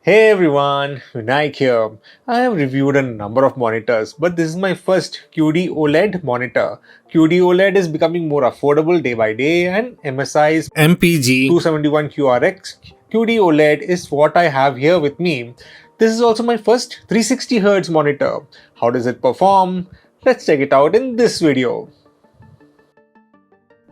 Hey everyone, Vinayak here. I have reviewed a number of monitors, but this is my first QD-OLED monitor. QD-OLED is becoming more affordable day by day, and MSI's MPG 271QRX QD-OLED is what I have here with me. This is also my first 360Hz monitor. How does it perform? Let's check it out in this video.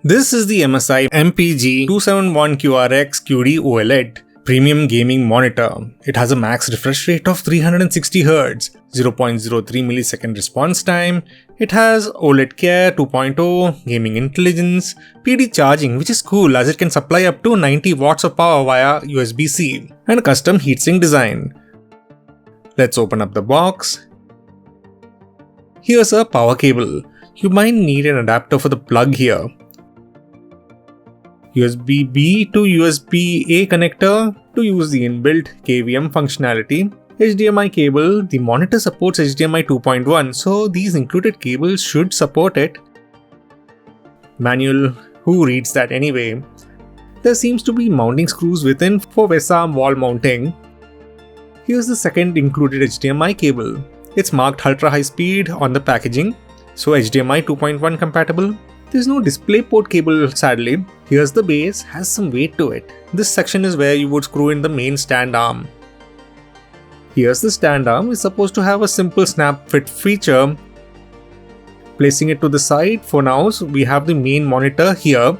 This is the MSI MPG 271QRX QD-OLED premium gaming monitor. It has a max refresh rate of 360Hz, 0.03 millisecond response time. It has OLED Care 2.0, gaming intelligence, PD charging, which is cool as it can supply up to 90 watts of power via USB-C, and a custom heatsink design. Let's open up the box. Here's a power cable. You might need an adapter for the plug here. USB-B to USB-A connector to use the inbuilt KVM functionality. HDMI cable. The monitor supports HDMI 2.1, so these included cables should support it. Manual. Who reads that anyway? There seems to be mounting screws within for VESA wall mounting. Here's the second included HDMI cable. It's marked ultra high speed on the packaging, so HDMI 2.1 compatible. There's no DisplayPort cable sadly. Here's the base, has some weight to it. This section is where you would screw in the main stand arm. Here's the stand arm. It's supposed to have a simple snap fit feature. Placing it to the side for now, so we have the main monitor here.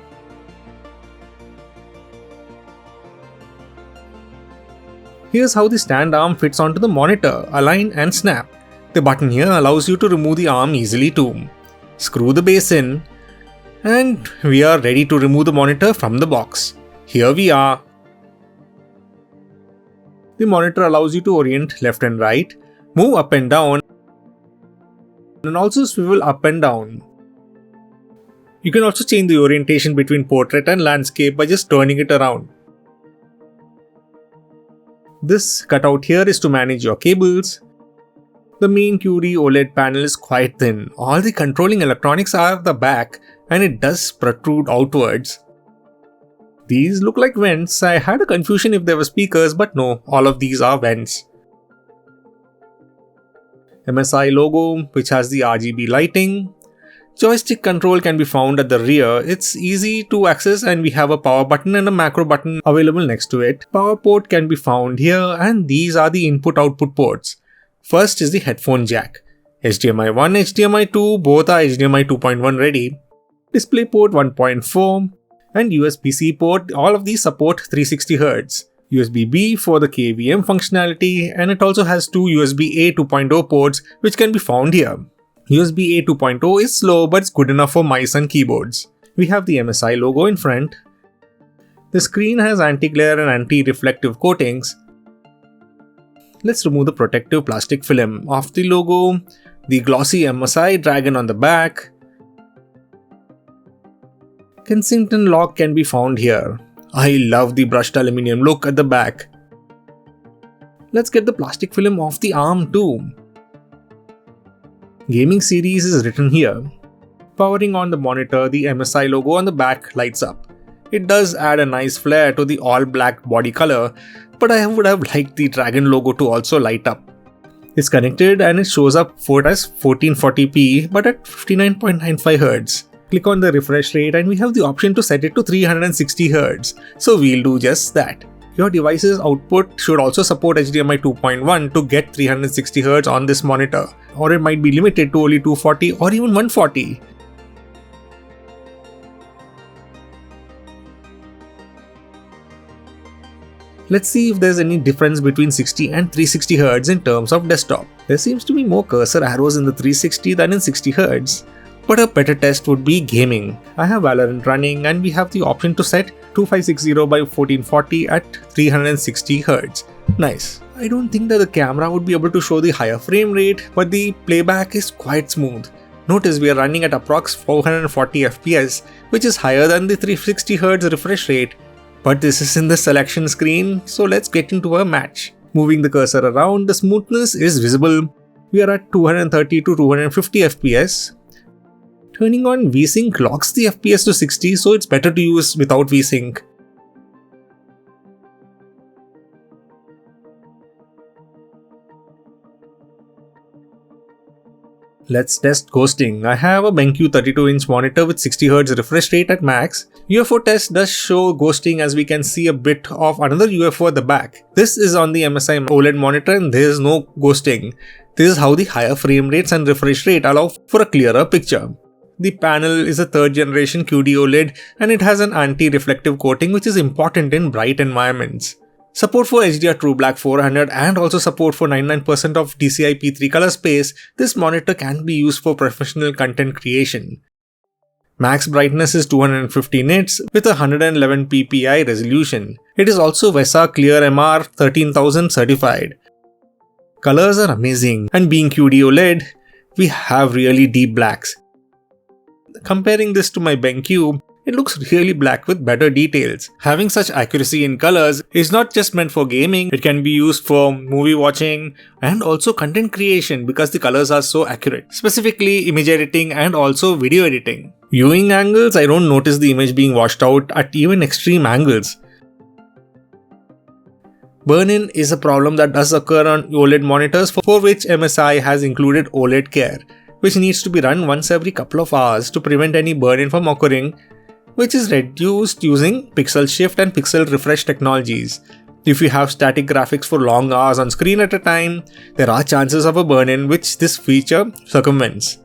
Here's how the stand arm fits onto the monitor, align and snap. The button here allows you to remove the arm easily too. Screw the base in. And we are ready to remove the monitor from the box. Here we are. The monitor allows you to orient left and right, move up and down, and also swivel up and down. You can also change the orientation between portrait and landscape by just turning it around. This cutout here is to manage your cables. The main QD OLED panel is quite thin. All the controlling electronics are at the back and it does protrude outwards. These look like vents. I had a confusion if they were speakers, but no, all of these are vents. MSI logo, which has the RGB lighting. Joystick control can be found at the rear. It's easy to access and we have a power button and a macro button available next to it. Power port can be found here and these are the input-output ports. First is the headphone jack. HDMI 1, HDMI 2, both are HDMI 2.1 ready. DisplayPort 1.4 and USB-C port, all of these support 360Hz. USB-B for the KVM functionality and it also has two USB-A 2.0 ports which can be found here. USB-A 2.0 is slow but it's good enough for mice and keyboards. We have the MSI logo in front. The screen has anti-glare and anti-reflective coatings. Let's remove the protective plastic film off the logo, the glossy MSI dragon on the back. Kensington lock can be found here. I love the brushed aluminium look at the back. Let's get the plastic film off the arm too. Gaming series is written here. Powering on the monitor, the MSI logo on the back lights up. It does add a nice flair to the all black body color, but I would have liked the dragon logo to also light up. It's connected and it shows up for as 1440p but at 59.95Hz. Click on the refresh rate and we have the option to set it to 360Hz, so we'll do just that. Your device's output should also support HDMI 2.1 to get 360Hz on this monitor, or it might be limited to only 240 or even 140. Let's see if there's any difference between 60 and 360Hz in terms of desktop. There seems to be more cursor arrows in the 360 than in 60Hz. But a better test would be gaming. I have Valorant running and we have the option to set 2560 by 1440 at 360Hz. Nice. I don't think that the camera would be able to show the higher frame rate, but the playback is quite smooth. Notice we are running at approx 440 FPS, which is higher than the 360Hz refresh rate. But this is in the selection screen, so let's get into a match. Moving the cursor around, the smoothness is visible. We are at 230 to 250 FPS. Turning on VSync locks the FPS to 60, so it's better to use without VSync. Let's test ghosting. I have a BenQ 32-inch monitor with 60Hz refresh rate at max. UFO test does show ghosting, as we can see a bit of another UFO at the back. This is on the MSI OLED monitor and there is no ghosting. This is how the higher frame rates and refresh rate allow for a clearer picture. The panel is a 3rd generation QD-OLED and it has an anti-reflective coating, which is important in bright environments. Support for HDR True Black 400 and also support for 99% of DCI P3 color space. This monitor can be used for professional content creation. Max brightness is 250 nits with a 111 ppi resolution. It is also VESA Clear MR 13000 certified. Colors are amazing, and being QD-OLED, we have really deep blacks. Comparing this to my BenQ, it looks really black with better details. Having such accuracy in colors is not just meant for gaming, it can be used for movie watching and also content creation because the colors are so accurate. Specifically image editing and also video editing. Viewing angles, I don't notice the image being washed out at even extreme angles. Burn-in is a problem that does occur on OLED monitors, for which MSI has included OLED Care, which needs to be run once every couple of hours to prevent any burn-in from occurring, which is reduced using pixel shift and pixel refresh technologies. If you have static graphics for long hours on screen at a time, there are chances of a burn-in, which this feature circumvents.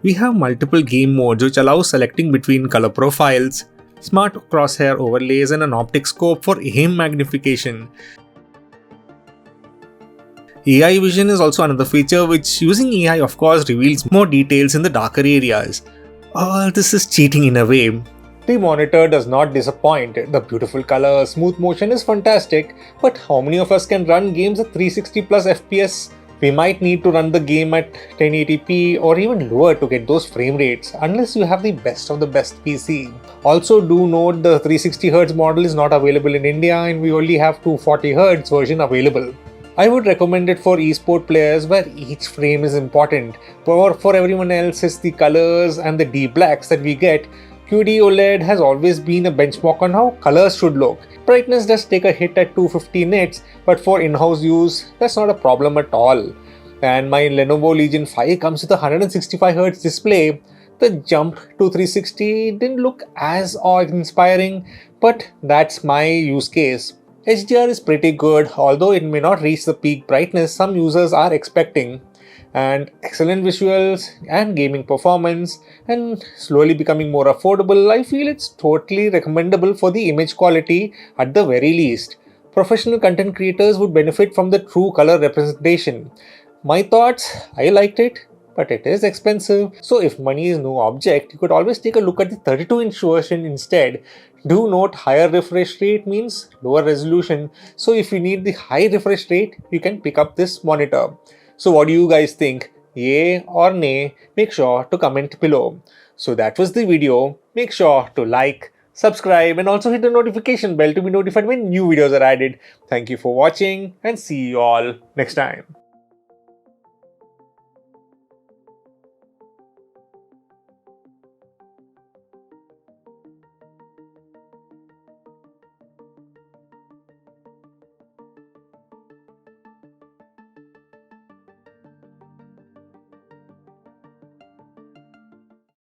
We have multiple game modes which allow selecting between color profiles, smart crosshair overlays and an optic scope for aim magnification. AI vision is also another feature, which using AI of course reveals more details in the darker areas. All this is cheating in a way. The monitor does not disappoint. The beautiful color, smooth motion is fantastic, but how many of us can run games at 360 plus FPS? We might need to run the game at 1080p or even lower to get those frame rates, unless you have the best of the best PC. Also do note the 360Hz model is not available in India and we only have 240Hz version available. I would recommend it for esport players where each frame is important. For everyone else, it's the colors and the deep blacks that we get. QD-OLED has always been a benchmark on how colors should look. Brightness does take a hit at 250 nits, but for in-house use, that's not a problem at all. And my Lenovo Legion 5 comes with a 165Hz display. The jump to 360 didn't look as awe-inspiring, but that's my use case. HDR is pretty good, although it may not reach the peak brightness some users are expecting. And excellent visuals and gaming performance, and slowly becoming more affordable, I feel it's totally recommendable for the image quality at the very least. Professional content creators would benefit from the true color representation. My thoughts, I liked it, but it is expensive. So if money is no object, you could always take a look at the 32-inch version instead. Do note higher refresh rate means lower resolution. So if you need the high refresh rate, you can pick up this monitor. So what do you guys think? Yay or nay? Make sure to comment below. So that was the video. Make sure to like, subscribe and also hit the notification bell to be notified when new videos are added. Thank you for watching and see you all next time.